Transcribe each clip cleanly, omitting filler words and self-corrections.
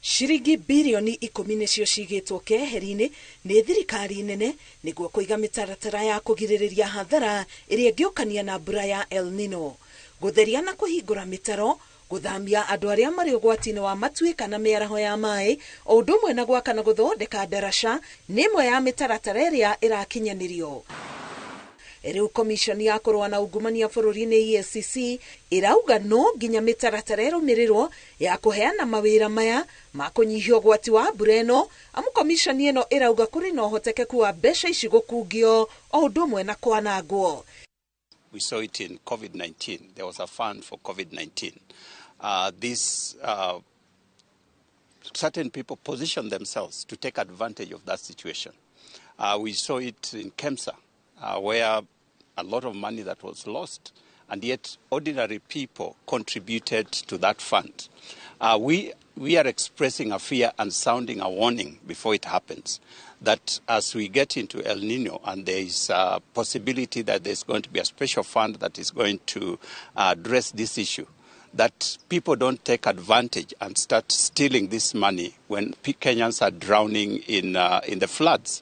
Shiringi bilioni 10 nicio cigĩtwo keheri-inĩ nĩ thirikari nene nĩguo kũiga mĩtaratara ya kũgirĩrĩria hathara ĩrĩa ĩngĩũkania na mbura ya El-Nino, gũtheria na kũhingũra mĩtaro, gũthamia andũ arĩa marĩ ũgwati-inĩ wa matuĩka na mĩaraho ya maĩ, o ũndũ ũmwe na gwaka na gũthondeka ndaraca nĩ ĩmwe ya mĩtaratara ĩrĩa ĩrakinyanĩrio. Rĩu komishoni ya kũrũa na ungumania bũrũri-inĩ EACC ĩrauga no nginya mĩtaratara ĩrũmĩrĩrwo ya kũheana mawĩra maya ma kũnyihia ũgwati wa mbura ĩno, amu komishoni ĩno ĩrauga kũrĩ na ũhotekeku wa mbeca ici gũkungio o ũndũ ũmwe na kwanangwo. We saw it in COVID-19. There was a fund for COVID-19. Certain people positioned themselves to take advantage of that situation. We saw it in KEMSA, where a lot of money that was lost, and yet ordinary people contributed to that fund. We are expressing a fear and sounding a warning before it happens, that as we get into El-Nino and there is a possibility that there's going to be a special fund that is going to address this issue, that people don't take advantage and start stealing this money when Kenyans are drowning in the floods.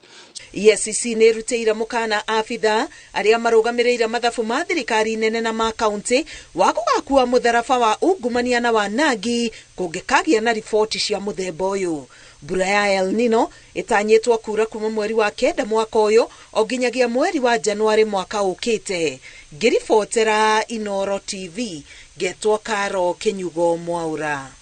EACC nĩ ĩrutĩire mũkana Maabithaa arĩa marũgamĩrĩire mathabu ma thirikari nene na ma kauntĩ wa gũgakua mũtharaba wa ungumania na wanangi kũngĩkagĩa na riboti cia mũthemba ũyũ. Mbura ya El-Nino ĩtanyĩtwo kuura kuma mweri wa 9 mwaka ũyũ o nginyagia mweri wa Januari mwaka ũkĩte. Ngĩribotera Inooro TV, ngetwo Karo Kĩnyugo Mwaura.